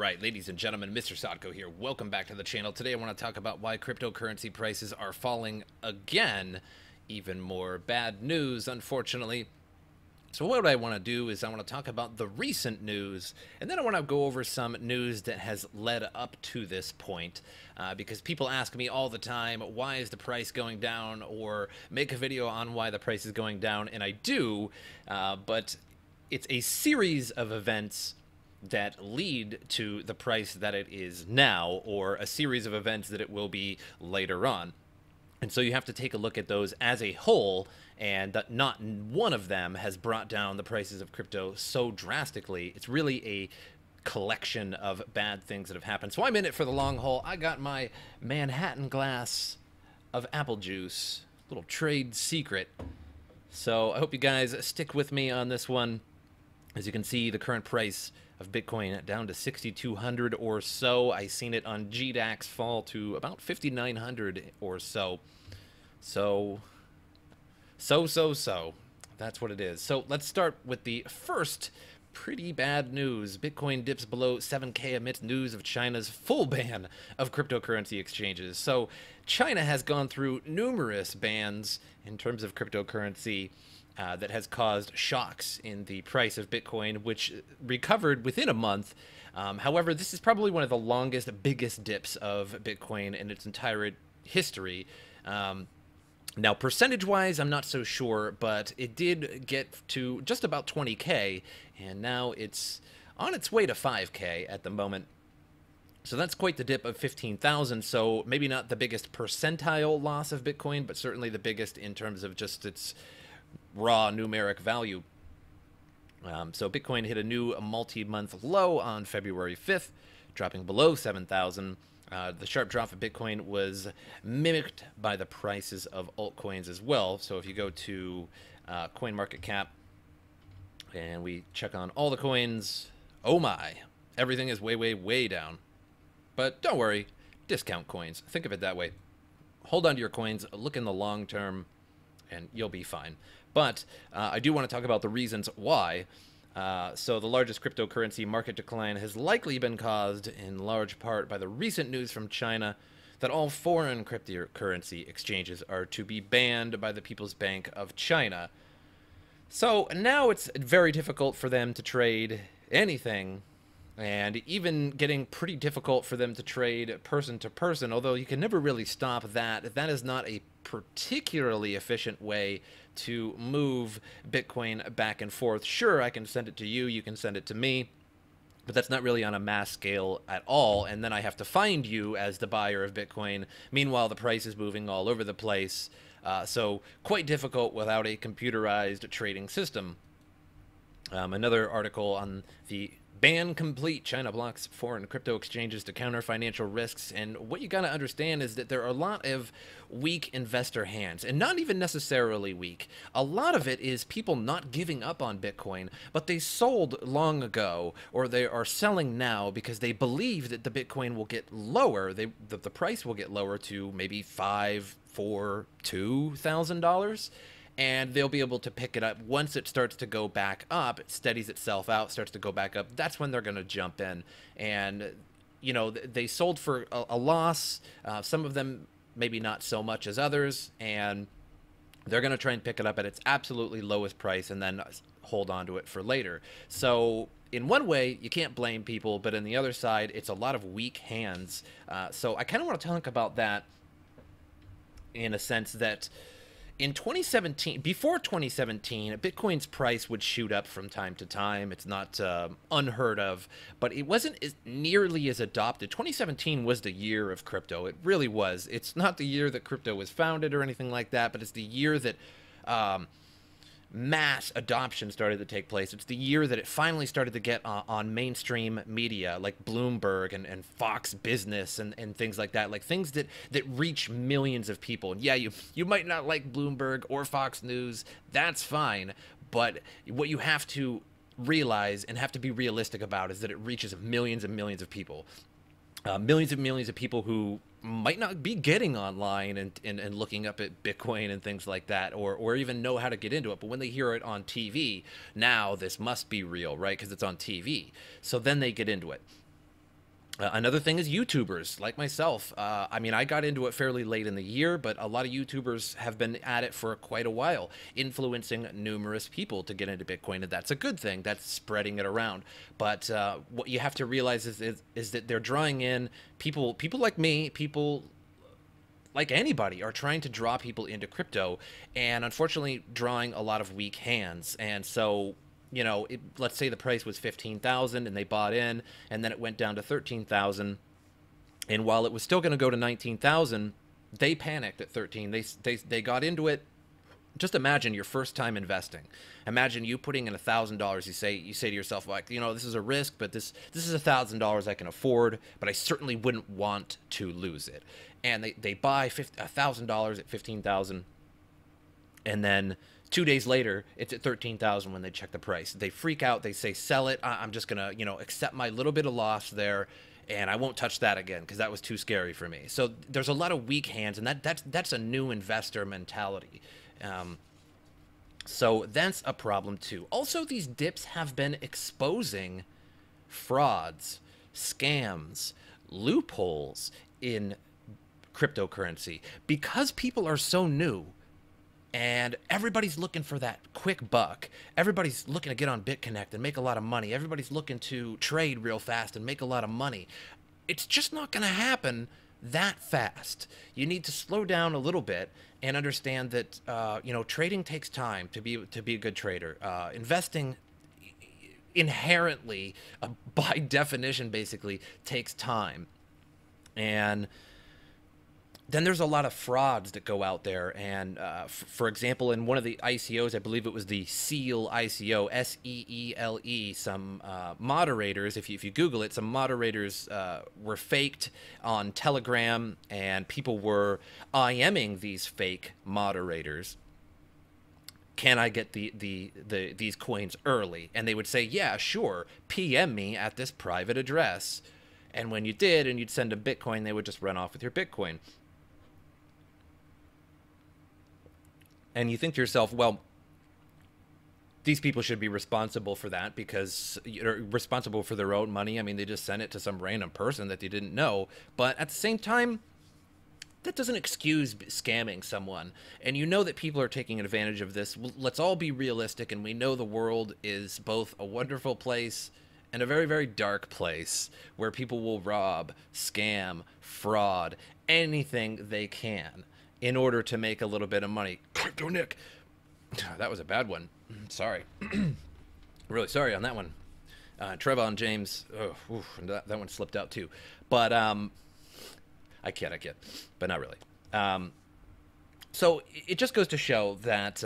Right, ladies and gentlemen, MrSotko here. Welcome back to the channel. Today I want to talk about why cryptocurrency prices are falling again. Even more bad news, unfortunately. So what I want to do is I want to talk about the recent news, and then I want to go over some news that has led up to this point, because people ask me all the time, why is the price going down, or make a video on why the price is going down, and I do, but it's a series of events that lead to the price that it is now, or a series of events that it will be later on. And so you have to take a look at those as a whole, and that not one of them has brought down the prices of crypto so drastically. It's really a collection of bad things that have happened. So I'm in it for the long haul. I got my Manhattan glass of apple juice, little trade secret. So I hope you guys stick with me on this one. As you can see, the current price of Bitcoin down to 6,200 or so. I seen it on GDAX fall to about 5,900 or so. So. That's what it is. So let's start with the first pretty bad news. Bitcoin dips below 7K amidst news of China's full ban of cryptocurrency exchanges. So China has gone through numerous bans in terms of cryptocurrency that has caused shocks in the price of Bitcoin, which recovered within a month. However, this is probably one of the longest, biggest dips of Bitcoin in its entire history. Now, percentage-wise, I'm not so sure, but it did get to just about 20K, and now it's on its way to 5K at the moment. So that's quite the dip of 15,000, so maybe not the biggest percentile loss of Bitcoin, but certainly the biggest in terms of just its raw numeric value. So Bitcoin hit a new multi-month low on February 5th, dropping below 7,000. The sharp drop of Bitcoin was mimicked by the prices of altcoins as well. So if you go to CoinMarketCap and we check on all the coins, oh my, everything is way, way, way down. But don't worry, discount coins. Think of it that way. Hold on to your coins, look in the long term, and you'll be fine. But I do want to talk about the reasons why. So the largest cryptocurrency market decline has likely been caused in large part by the recent news from China that all foreign cryptocurrency exchanges are to be banned by the People's Bank of China. So now it's very difficult for them to trade anything, and even getting pretty difficult for them to trade person to person, although you can never really stop that. That is not a particularly efficient way to move Bitcoin back and forth. Sure, I can send it to you, you can send it to me, but that's not really on a mass scale at all, and then I have to find you as the buyer of Bitcoin. Meanwhile, the price is moving all over the place, so quite difficult without a computerized trading system. Another article on the ban complete. China blocks foreign crypto exchanges to counter financial risks. And what you got to understand is that there are a lot of weak investor hands, and not even necessarily weak. A lot of it is people not giving up on Bitcoin, but they sold long ago, or they are selling now because they believe that the Bitcoin will get lower. The price will get lower to maybe $5,000, $4,000, $2,000. And they'll be able to pick it up once it starts to go back up, it steadies itself out, starts to go back up. That's when they're going to jump in. And, you know, they sold for a loss. Some of them maybe not so much as others. And they're going to try and pick it up at its absolutely lowest price and then hold on to it for later. So in one way, you can't blame people, but on the other side, it's a lot of weak hands. So I kind of want to talk about that in a sense that in 2017, before 2017, Bitcoin's price would shoot up from time to time. It's not unheard of, but it wasn't nearly as adopted. 2017 was the year of crypto. It really was. It's not the year that crypto was founded or anything like that, but it's the year that mass adoption started to take place. It's the year that it finally started to get on mainstream media like Bloomberg and Fox Business and things like that, like things that reach millions of people. And yeah, you might not like Bloomberg or Fox News, that's fine, but what you have to realize and have to be realistic about is that it reaches millions and millions of people. Millions and millions of people who might not be getting online and looking up at Bitcoin and things like that, or even know how to get into it. But when they hear it on TV, now this must be real, right? Because it's on TV. So then they get into it. Another thing is YouTubers like myself. I mean, I got into it fairly late in the year, but a lot of YouTubers have been at it for quite a while, influencing numerous people to get into Bitcoin, and that's a good thing. That's spreading it around. But what you have to realize is that they're drawing in people like me, people like anybody are trying to draw people into crypto, and unfortunately drawing a lot of weak hands. And so, you know, let's say the price was 15,000 and they bought in, and then it went down to 13,000, and while it was still going to go to 19,000, they panicked at 13. They got into it. Just imagine your first time investing. Imagine you putting in $1,000. You say to yourself, like, you know, this is a risk, but this is $1,000 I can afford, but I certainly wouldn't want to lose it. And they buy $1,000 at 15,000, and then 2 days later it's at 13,000 when they check the price. They freak out. They say, sell it. I'm just gonna, you know, accept my little bit of loss there, and I won't touch that again because that was too scary for me. So there's a lot of weak hands, and that's a new investor mentality. So that's a problem too. Also, these dips have been exposing frauds, scams, loopholes in cryptocurrency because people are so new and everybody's looking for that quick buck. Everybody's looking to get on BitConnect and make a lot of money. Everybody's looking to trade real fast and make a lot of money. It's just not going to happen that fast. You need to slow down a little bit and understand that you know, trading takes time to be a good trader. Investing inherently, by definition, basically takes time. And then there's a lot of frauds that go out there. And for example, in one of the ICOs, I believe it was the SEAL ICO, SEELE, some moderators, if you Google it, some moderators were faked on Telegram, and people were IMing these fake moderators. Can I get these coins early? And they would say, yeah, sure, PM me at this private address. And when you did, and you'd send them Bitcoin, they would just run off with your Bitcoin. And you think to yourself, well, these people should be responsible for that because you're responsible for their own money. I mean, they just sent it to some random person that they didn't know. But at the same time, that doesn't excuse scamming someone. And you know that people are taking advantage of this. Let's all be realistic, and we know the world is both a wonderful place and a very, very dark place where people will rob, scam, fraud, anything they can in order to make a little bit of money. Crypto Nick. That was a bad one. Sorry. Really sorry on that one. Trevon James. Oh, oof, that one slipped out too. But I kid. But not really. So it just goes to show that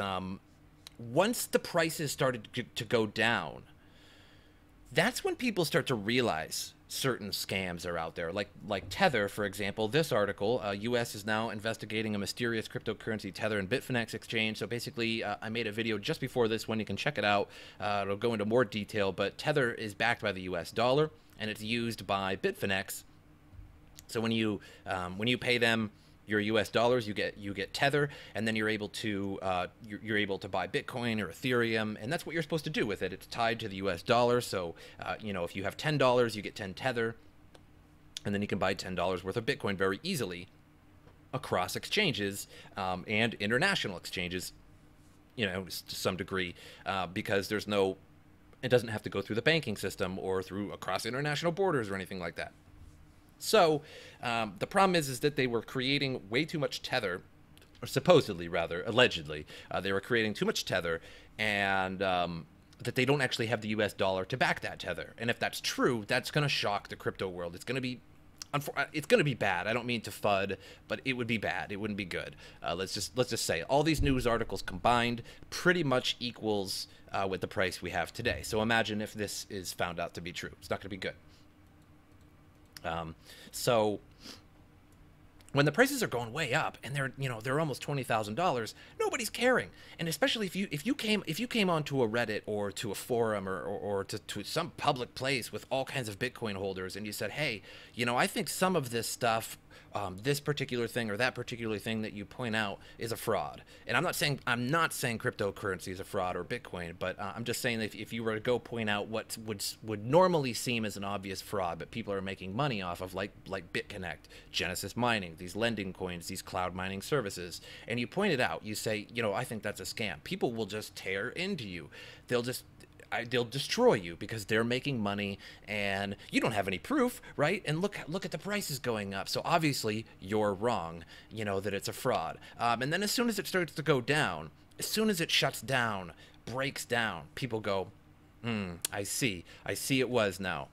once the prices started to go down, that's when people start to realize certain scams are out there, like Tether, for example. This article, U.S. is now investigating a mysterious cryptocurrency Tether and Bitfinex exchange. So basically, I made a video just before this one. You can check it out. It'll go into more detail, but Tether is backed by the U.S. dollar, and it's used by Bitfinex. So when you pay them your U.S. dollars, you get Tether, and then you're able to buy Bitcoin or Ethereum, and that's what you're supposed to do with it. It's tied to the U.S. dollar, so you know, if you have $10, you get 10 Tether, and then you can buy $10 worth of Bitcoin very easily across exchanges and international exchanges, you know, to some degree, because it doesn't have to go through the banking system or through across international borders or anything like that. So the problem is that they were creating way too much Tether, or supposedly, rather, allegedly, they were creating too much Tether, and that they don't actually have the U.S. dollar to back that Tether. And if that's true, that's going to shock the crypto world. It's going to be bad. I don't mean to FUD, but it would be bad. It wouldn't be good. Let's just say all these news articles combined pretty much equals with the price we have today. So imagine if this is found out to be true. It's not going to be good. So when the prices are going way up and they're almost $20,000, nobody's caring. And especially if you came onto a Reddit or to a forum or to some public place with all kinds of Bitcoin holders, and you said, hey, I think some of this stuff, this particular thing or that particular thing that you point out is a fraud. And I'm not saying cryptocurrency is a fraud or Bitcoin, but I'm just saying that if you were to go point out what would normally seem as an obvious fraud, but people are making money off of, like BitConnect, Genesis Mining, these lending coins, these cloud mining services, and you point it out, you say, I think that's a scam. People will just tear into you. They'll destroy you because they're making money and you don't have any proof, right? And look at the prices going up. So obviously you're wrong, that it's a fraud. And then as soon as it starts to go down, as soon as it shuts down, breaks down, people go, I see it was now.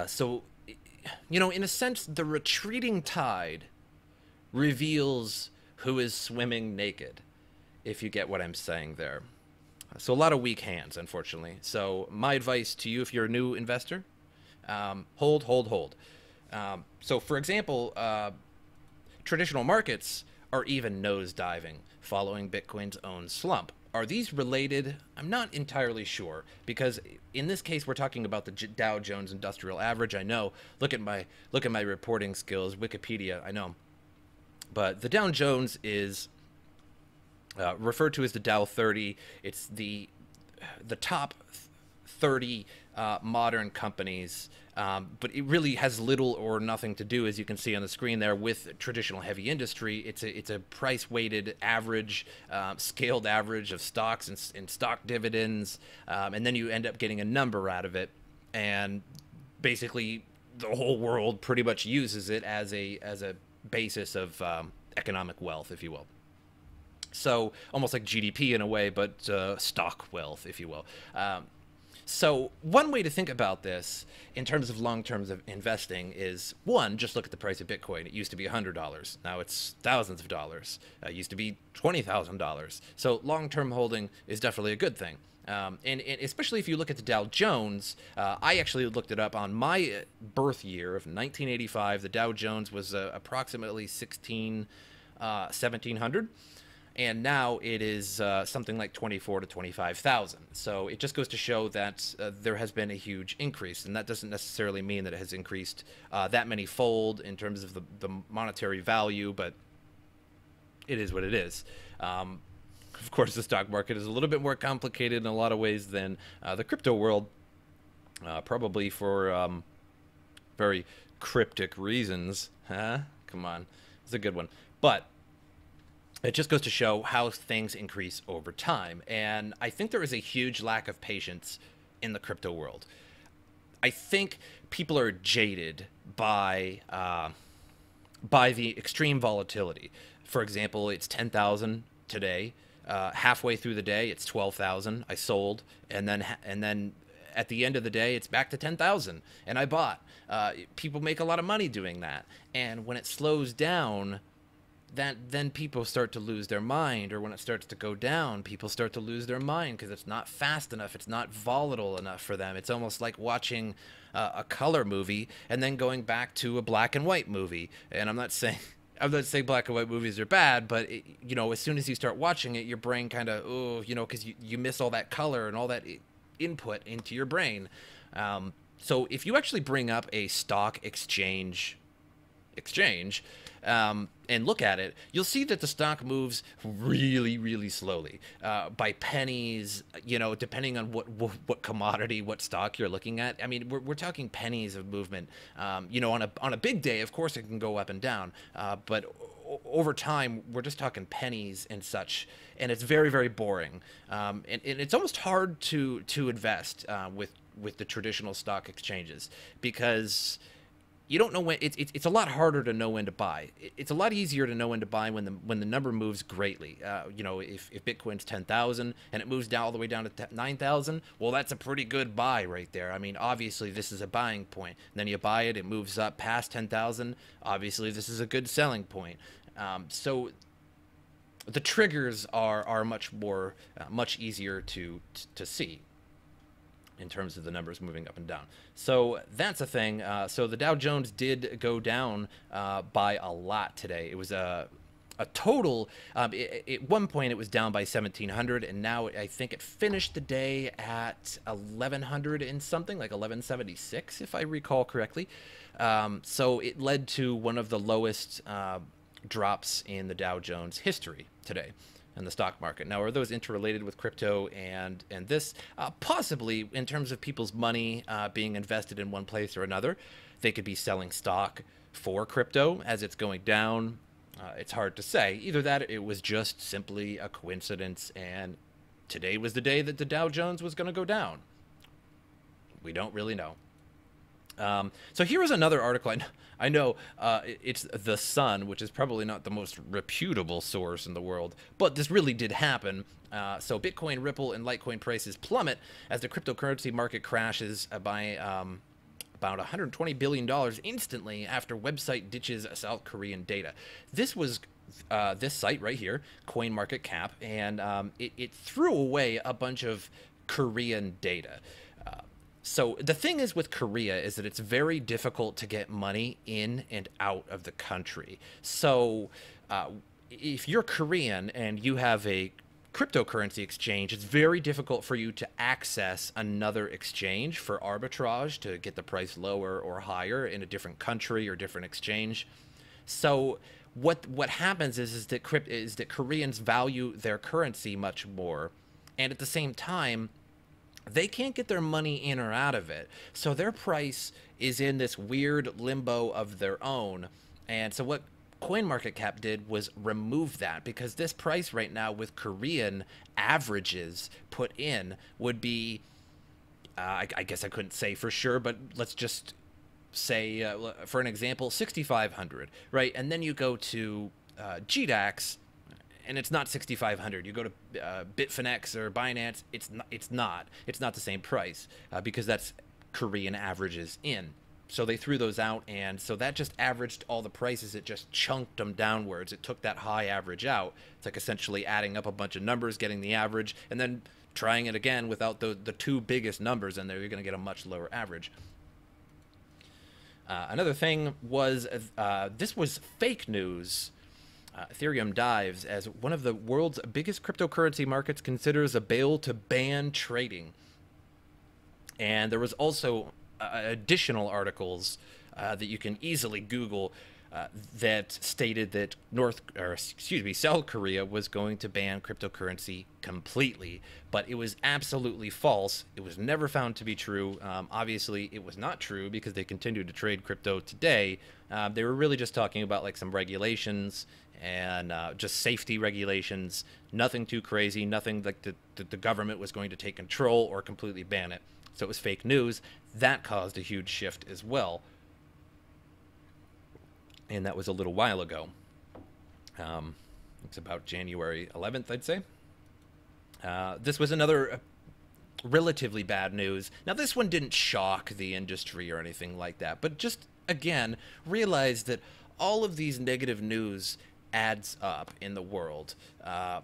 So, in a sense, the retreating tide reveals who is swimming naked, if you get what I'm saying there. So a lot of weak hands, unfortunately. So my advice to you, if you're a new investor, hold. So for example, traditional markets are even nosediving following Bitcoin's own slump. Are these related? I'm not entirely sure, because in this case we're talking about the Dow Jones Industrial Average. I know. Look at my reporting skills, Wikipedia. I know, but the Dow Jones is referred to as the Dow 30. It's the top 30 modern companies, but it really has little or nothing to do, as you can see on the screen there, with traditional heavy industry. It's a price-weighted average, scaled average of stocks and stock dividends, and then you end up getting a number out of it, and basically the whole world pretty much uses it as a basis of economic wealth, if you will. So almost like GDP in a way, but stock wealth, if you will. So one way to think about this in terms of long-term investing is, one, just look at the price of Bitcoin. It used to be $100. Now it's thousands of dollars. It used to be $20,000. So long-term holding is definitely a good thing. And especially if you look at the Dow Jones, I actually looked it up on my birth year of 1985. The Dow Jones was approximately 1700. And now it is something like 24 to 25,000. So it just goes to show that there has been a huge increase, and that doesn't necessarily mean that it has increased that many fold in terms of the monetary value, but it is what it is. Of course, the stock market is a little bit more complicated in a lot of ways than the crypto world, probably for very cryptic reasons. Huh? Come on. It's a good one. But it just goes to show how things increase over time. And I think there is a huge lack of patience in the crypto world. I think people are jaded by the extreme volatility. For example, it's 10,000 today. Halfway through the day, it's 12,000. I sold, and then at the end of the day, it's back to 10,000, and I bought. People make a lot of money doing that, and when it slows down, then people start to lose their mind, or when it starts to go down, people start to lose their mind because it's not fast enough, it's not volatile enough for them. It's almost like watching a color movie and then going back to a black and white movie. And I'm not saying black and white movies are bad, but as soon as you start watching it, your brain kind of, because you miss all that color and all that input into your brain. So if you actually bring up a stock exchange and look at it, you'll see that the stock moves really, really slowly, by pennies, depending on what commodity, what stock you're looking at. I mean, we're talking pennies of movement. On a big day, of course, it can go up and down, but over time, we're just talking pennies and such, and it's very, very boring. And it's almost hard to invest with the traditional stock exchanges, because you don't know when. It's a lot harder to know when to buy. It's a lot easier to know when to buy when the number moves greatly. If Bitcoin's 10,000 and it moves down all the way down to 9,000, well, that's a pretty good buy right there. I mean, obviously this is a buying point. And then you buy it, it moves up past 10,000. Obviously, this is a good selling point. So the triggers are much easier to see. in terms of the numbers moving up and down. So that's a thing. So the Dow Jones did go down by a lot today. It was a total, at one point it was down by 1,700, and now I think it finished the day at 1,100 and something, like 1,176, if I recall correctly. So it led to one of the lowest drops in the Dow Jones history today in the stock market. Now, are those interrelated with crypto and this? Possibly, in terms of people's money being invested in one place or another. They could be selling stock for crypto as it's going down. It's hard to say. Either that, it was just simply a coincidence, and today was the day that the Dow Jones was going to go down. We don't really know. So here is another article. I know it's The Sun, which is probably not the most reputable source in the world, but this really did happen. So Bitcoin, Ripple, and Litecoin prices plummet as the cryptocurrency market crashes by about $120 billion instantly after website ditches South Korean data. This was this site right here, CoinMarketCap, and it threw away a bunch of Korean data. So the thing is with Korea is that it's very difficult to get money in and out of the country. So if you're Korean and you have a cryptocurrency exchange, it's very difficult for you to access another exchange for arbitrage to get the price lower or higher in a different country or different exchange. So what happens is that Koreans value their currency much more, and at the same time, they can't get their money in or out of it. So their price is in this weird limbo of their own. And so what CoinMarketCap did was remove that, because this price right now with Korean averages put in would be, I guess I couldn't say for sure, but let's just say, for an example, 6,500, right? And then you go to GDAX, and it's not 6,500. You go to Bitfinex or Binance, it's not the same price because that's Korean averages in. So they threw those out, and so that just averaged all the prices. It just chunked them downwards. It took that high average out. It's like essentially adding up a bunch of numbers, getting the average, and then trying it again without the two biggest numbers in there. You're going to get a much lower average. Another thing was this was fake news. Ethereum dives as one of the world's biggest cryptocurrency markets considers a bill to ban trading. And there was also additional articles that you can easily Google that stated that South Korea was going to ban cryptocurrency completely, but it was absolutely false. It was never found to be true. Obviously, it was not true because they continue to trade crypto today. They were really just talking about like some regulations and just safety regulations. Nothing too crazy. Nothing like the government was going to take control or completely ban it. So it was fake news. That caused a huge shift as well. And that was a little while ago. It's about January 11th, I'd say. This was another relatively bad news. Now, this one didn't shock the industry or anything like that, but just, again, realize that all of these negative news adds up in the world.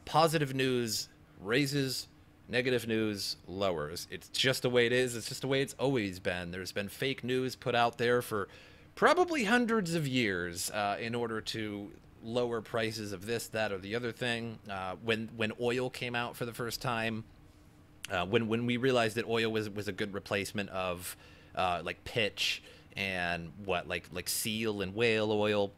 Positive news raises, negative news lowers. It's just the way it is. It's just the way it's always been. There's been fake news put out there for probably hundreds of years in order to lower prices of this, that, or the other thing. When oil came out for the first time, when we realized that oil was a good replacement of like pitch and like seal and whale oil,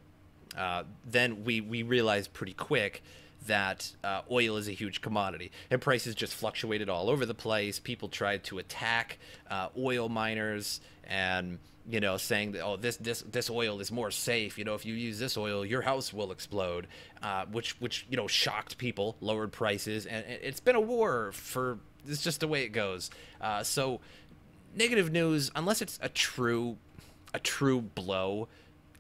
then we realized pretty quick that oil is a huge commodity, and prices just fluctuated all over the place. People tried to attack oil miners, and saying that, oh, this oil is more safe. If you use this oil, your house will explode, which shocked people, lowered prices, and it's been a war for. It's just the way it goes. So negative news, unless it's a true blow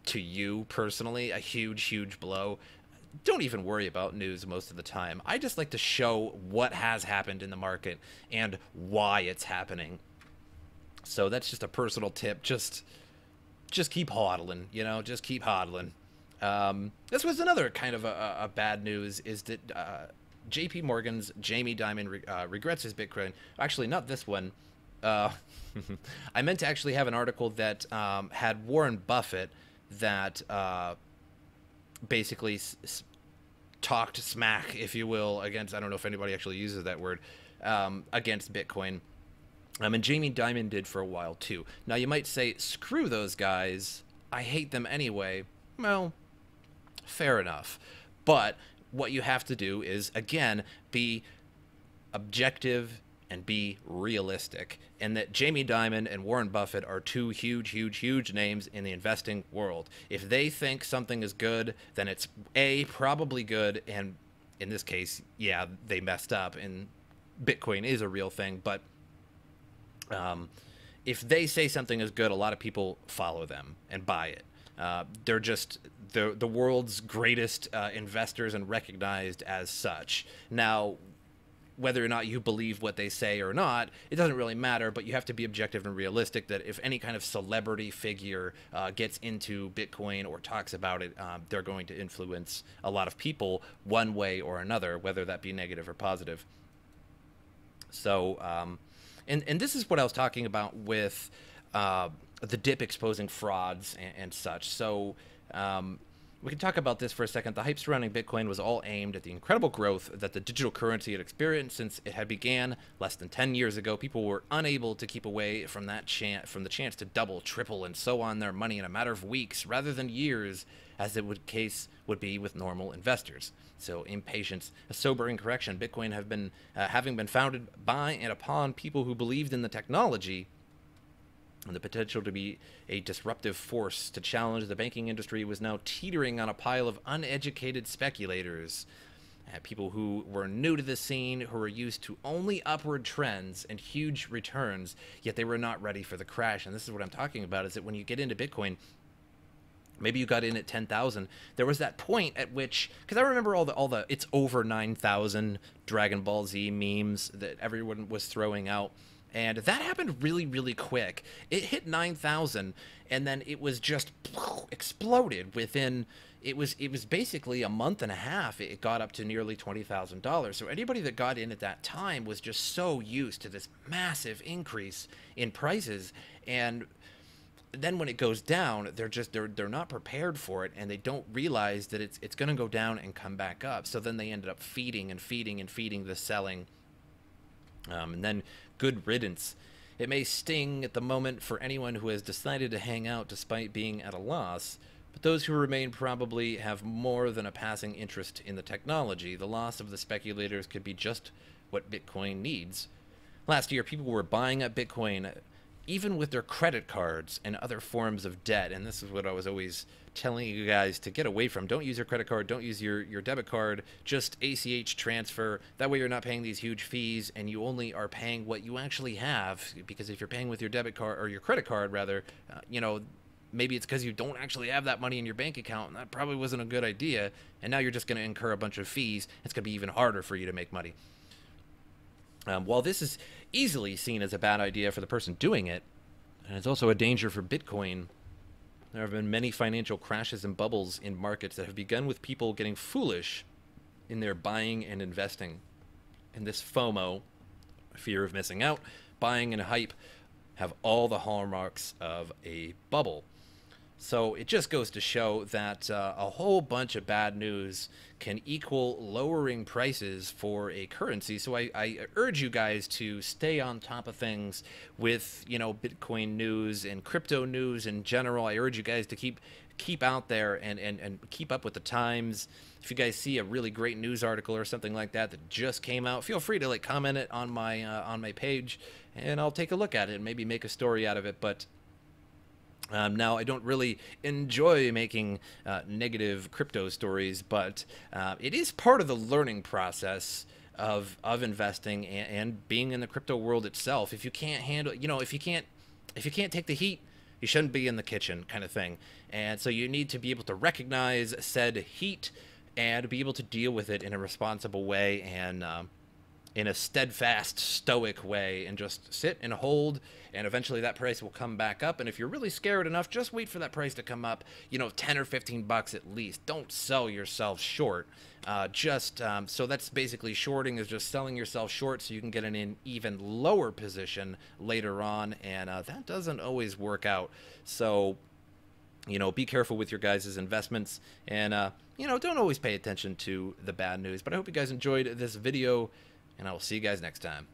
to you personally, a huge blow, don't even worry about news most of the time. I just like to show what has happened in the market and why it's happening. So that's just a personal tip. Just keep hodling, just keep hodling. This was another kind of a bad news, is that JP Morgan's Jamie Dimon regrets his Bitcoin. Actually, not this one. Uh, I meant to actually have an article that had Warren Buffett that basically talked smack, if you will, against, I don't know if anybody actually uses that word, against Bitcoin. And Jamie Dimon did for a while too. Now you might say, screw those guys, I hate them anyway. Well, fair enough. But what you have to do is, again, be objective and be realistic. And that Jamie Dimon and Warren Buffett are two huge, huge, huge names in the investing world. If they think something is good, then it's A, probably good, and in this case, yeah, they messed up, and Bitcoin is a real thing, but if they say something is good, a lot of people follow them and buy it. They're just the world's greatest investors and recognized as such. Now, whether or not you believe what they say or not, it doesn't really matter, but you have to be objective and realistic that if any kind of celebrity figure gets into Bitcoin or talks about it, they're going to influence a lot of people one way or another, whether that be negative or positive. So, and this is what I was talking about with the dip exposing frauds and such. So, we can talk about this for a second. The hype surrounding Bitcoin was all aimed at the incredible growth that the digital currency had experienced since it had began less than 10 years ago. People were unable to keep away from that from the chance to double, triple, and so on their money in a matter of weeks rather than years, as it would be with normal investors. So impatience, a sobering correction. Bitcoin have been having been founded by and upon people who believed in the technology and the potential to be a disruptive force to challenge the banking industry, was now teetering on a pile of uneducated speculators, people who were new to the scene, who were used to only upward trends and huge returns, yet they were not ready for the crash. And this is what I'm talking about, is that when you get into Bitcoin, maybe you got in at 10,000. There was that point at which, because I remember all the it's over 9,000 Dragon Ball Z memes that everyone was throwing out. And that happened really, really quick. It hit 9,000, and then it was just exploded within. It was basically a month and a half. It got up to nearly $20,000. So anybody that got in at that time was just so used to this massive increase in prices, and then when it goes down, they're not prepared for it, and they don't realize that it's going to go down and come back up. So then they ended up feeding and feeding and feeding the selling. And then good riddance. It may sting at the moment for anyone who has decided to hang out despite being at a loss, but those who remain probably have more than a passing interest in the technology. The loss of the speculators could be just what Bitcoin needs. Last year, people were buying up Bitcoin even with their credit cards and other forms of debt. And this is what I was always telling you guys to get away from. Don't use your credit card. Don't use your debit card. Just ACH transfer. That way you're not paying these huge fees, and you only are paying what you actually have. Because if you're paying with your debit card, or your credit card rather, maybe it's because you don't actually have that money in your bank account, and that probably wasn't a good idea. And now you're just going to incur a bunch of fees. It's going to be even harder for you to make money. While this is easily seen as a bad idea for the person doing it, and it's also a danger for Bitcoin, there have been many financial crashes and bubbles in markets that have begun with people getting foolish in their buying and investing. And this FOMO, fear of missing out, buying and hype, have all the hallmarks of a bubble. So it just goes to show that a whole bunch of bad news can equal lowering prices for a currency. So I urge you guys to stay on top of things with, Bitcoin news and crypto news in general. I urge you guys to keep out there and keep up with the times. If you guys see a really great news article or something like that just came out, feel free to comment it on my page, and I'll take a look at it and maybe make a story out of it. But now, I don't really enjoy making negative crypto stories, but it is part of the learning process of investing and being in the crypto world itself. If you can't handle, if you can't take the heat, you shouldn't be in the kitchen, kind of thing. And so you need to be able to recognize said heat and be able to deal with it in a responsible way, and in a steadfast, stoic way and just sit and hold, and eventually that price will come back up. And if you're really scared enough, just wait for that price to come up, 10 or 15 bucks at least. Don't sell yourself short. So that's basically shorting, is just selling yourself short so you can get in an even lower position later on, and that doesn't always work out. So be careful with your guys' investments, and don't always pay attention to the bad news. But I hope you guys enjoyed this video, and I will see you guys next time.